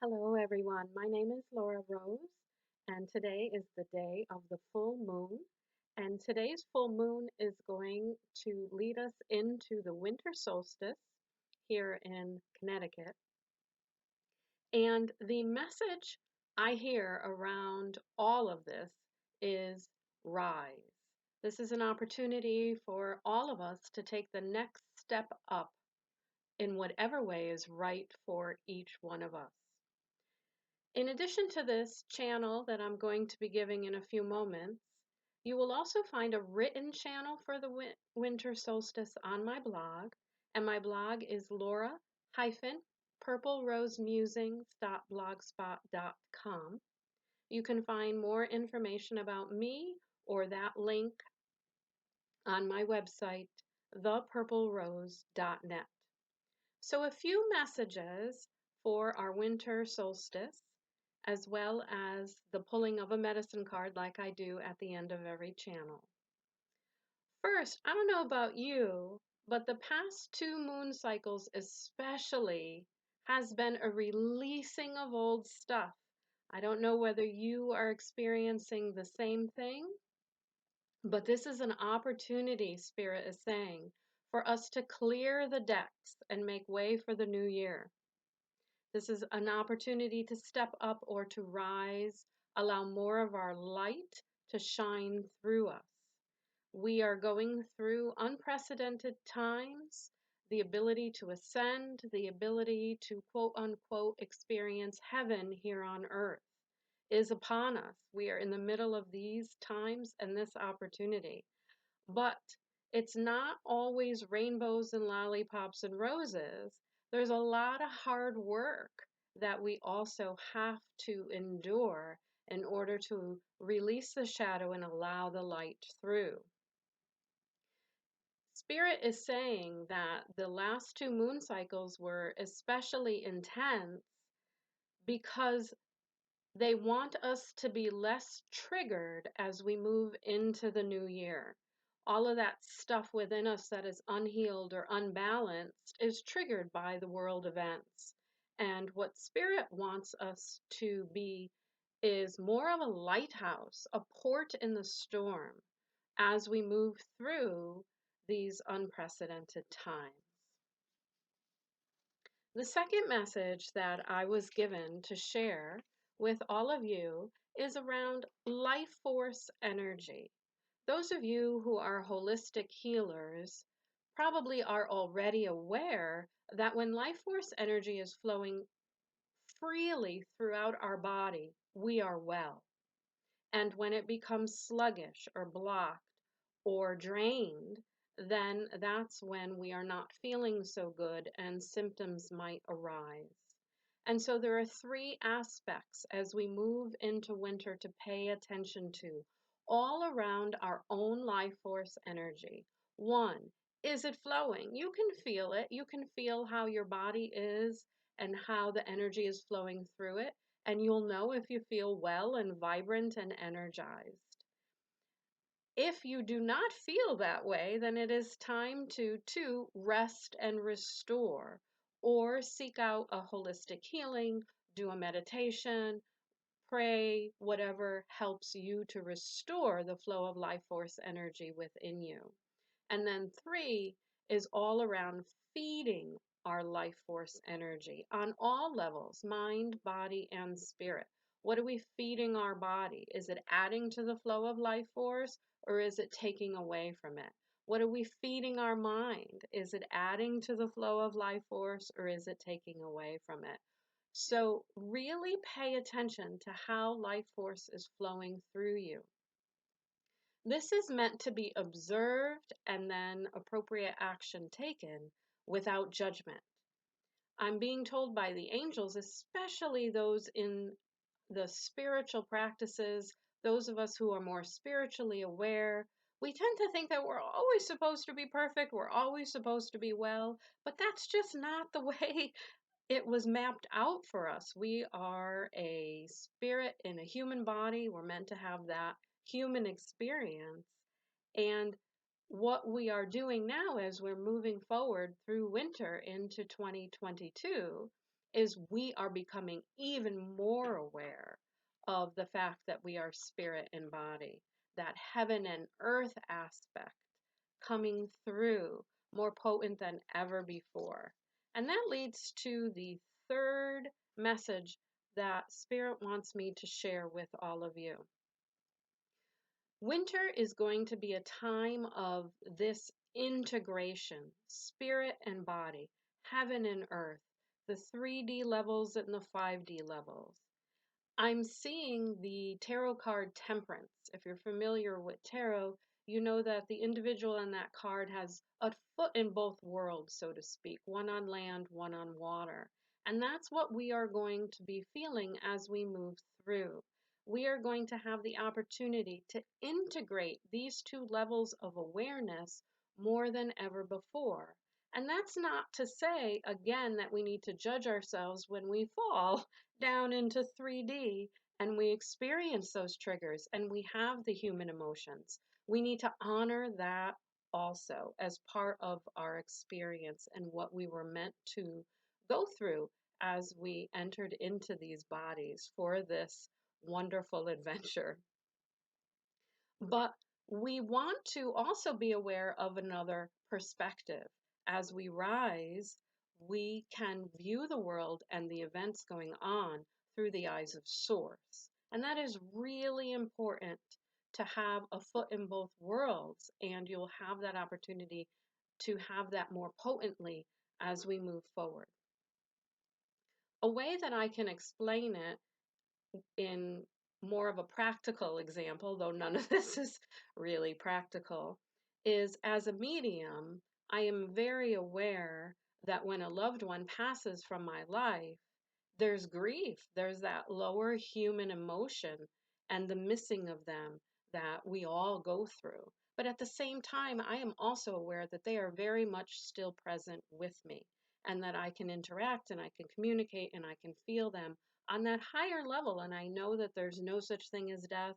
Hello, everyone. My name is Laura Rose, and today is the day of the full moon. And today's full moon is going to lead us into the winter solstice here in Connecticut. And the message I hear around all of this is rise. This is an opportunity for all of us to take the next step up in whatever way is right for each one of us. In addition to this channel that I'm going to be giving in a few moments, you will also find a written channel for the winter solstice on my blog, and my blog is laura-purplerosemusings.blogspot.com. You can find more information about me or that link on my website, thepurplerose.net. So a few messages for our winter solstice, as well as the pulling of a medicine card like I do at the end of every channel. First, I don't know about you, but the past two moon cycles especially has been a releasing of old stuff. I don't know whether you are experiencing the same thing, but this is an opportunity, Spirit is saying, for us to clear the decks and make way for the new year. This is an opportunity to step up or to rise, allow more of our light to shine through us. We are going through unprecedented times, the ability to ascend, the ability to quote unquote experience heaven here on earth is upon us. We are in the middle of these times and this opportunity. But it's not always rainbows and lollipops and roses. There's a lot of hard work that we also have to endure in order to release the shadow and allow the light through. Spirit is saying that the last two moon cycles were especially intense because they want us to be less triggered as we move into the new year. All of that stuff within us that is unhealed or unbalanced is triggered by the world events. And what Spirit wants us to be is more of a lighthouse, a port in the storm as we move through these unprecedented times. The second message that I was given to share with all of you is around life force energy. Those of you who are holistic healers probably are already aware that when life force energy is flowing freely throughout our body, we are well. And when it becomes sluggish or blocked or drained, then that's when we are not feeling so good and symptoms might arise. And so there are three aspects as we move into winter to pay attention to, all around our own life force energy. One, is it flowing? You can feel it. You can feel how your body is and how the energy is flowing through it. And you'll know if you feel well and vibrant and energized. If you do not feel that way, then it is time to rest and restore or seek out a holistic healing, do a meditation, pray, whatever helps you to restore the flow of life force energy within you. And then three is all around feeding our life force energy on all levels, mind, body, and spirit. What are we feeding our body? Is it adding to the flow of life force or is it taking away from it? What are we feeding our mind? Is it adding to the flow of life force or is it taking away from it? So really pay attention to how life force is flowing through you. This is meant to be observed and then appropriate action taken without judgment. I'm being told by the angels, especially those in the spiritual practices, those of us who are more spiritually aware, we tend to think that we're always supposed to be perfect, we're always supposed to be well, but that's just not the way it was mapped out for us. We are a spirit in a human body. We're meant to have that human experience. And what we are doing now as we're moving forward through winter into 2022 is we are becoming even more aware of the fact that we are spirit and body, that heaven and earth aspect coming through more potent than ever before. And that leads to the third message that Spirit wants me to share with all of you. Winter is going to be a time of this integration, spirit and body, heaven and earth, the 3D levels and the 5D levels. I'm seeing the tarot card Temperance. If you're familiar with tarot, you know that the individual in that card has a foot in both worlds, so to speak, one on land, one on water. And that's what we are going to be feeling as we move through. We are going to have the opportunity to integrate these two levels of awareness more than ever before. And that's not to say, again, that we need to judge ourselves when we fall down into 3D and we experience those triggers and we have the human emotions. We need to honor that also as part of our experience and what we were meant to go through as we entered into these bodies for this wonderful adventure. But we want to also be aware of another perspective. As we rise, we can view the world and the events going on through the eyes of Source. And that is really important to have a foot in both worlds, and you'll have that opportunity to have that more potently as we move forward. A way that I can explain it in more of a practical example, though none of this is really practical, is as a medium, I am very aware that when a loved one passes from my life, there's grief, there's that lower human emotion and the missing of them that we all go through. But at the same time, I am also aware that they are very much still present with me and that I can interact and I can communicate and I can feel them on that higher level. And I know that there's no such thing as death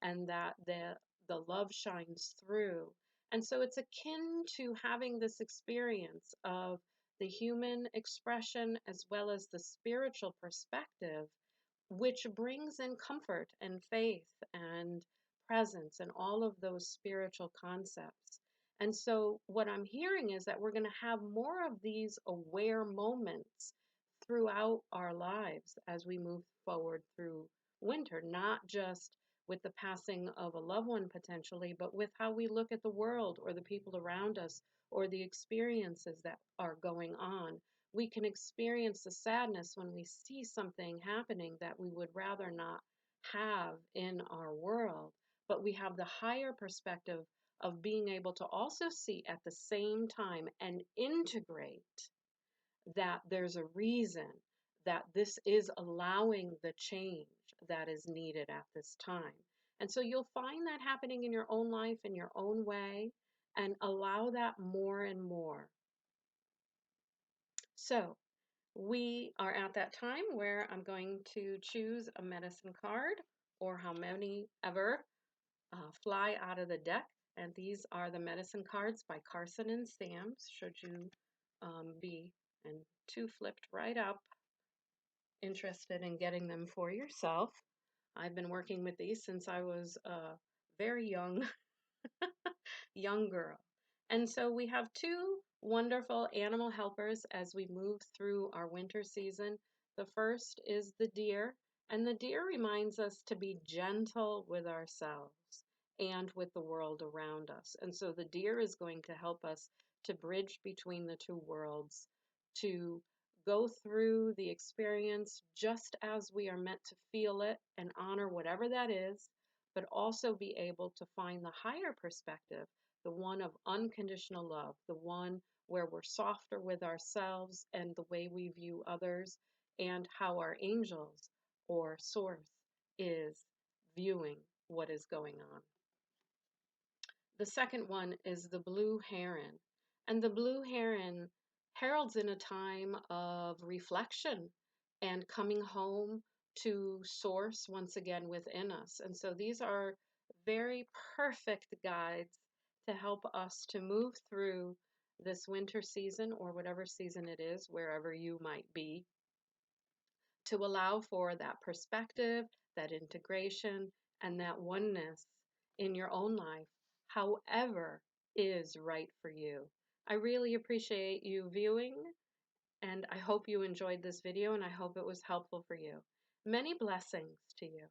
and that the love shines through. And so it's akin to having this experience of the human expression as well as the spiritual perspective, which brings in comfort and faith and presence and all of those spiritual concepts. And so, what I'm hearing is that we're going to have more of these aware moments throughout our lives as we move forward through winter, not just with the passing of a loved one potentially, but with how we look at the world or the people around us or the experiences that are going on. We can experience the sadness when we see something happening that we would rather not have in our world, but we have the higher perspective of being able to also see at the same time and integrate that there's a reason that this is allowing the change that is needed at this time. And so you'll find that happening in your own life in your own way and allow that more and more. So we are at that time where I'm going to choose a medicine card or how many ever fly out of the deck. And these are the medicine cards by Carson and Sams, should you be, and two flipped right up, interested in getting them for yourself. I've been working with these since I was a very young girl. And so we have two wonderful animal helpers as we move through our winter season. The first is the deer, and the deer reminds us to be gentle with ourselves and with the world around us. And so the deer is going to help us to bridge between the two worlds, to go through the experience just as we are meant to feel it and honor whatever that is, but also be able to find the higher perspective, the one of unconditional love, the one where we're softer with ourselves and the way we view others, and how our angels or source is viewing what is going on. The second one is the blue heron. And the blue heron heralds in a time of reflection and coming home to source once again within us. And so these are very perfect guides to help us to move through this winter season or whatever season it is, wherever you might be. to allow for that perspective, that integration, and that oneness in your own life, however is right for you. I really appreciate you viewing, and I hope you enjoyed this video, and I hope it was helpful for you. Many blessings to you.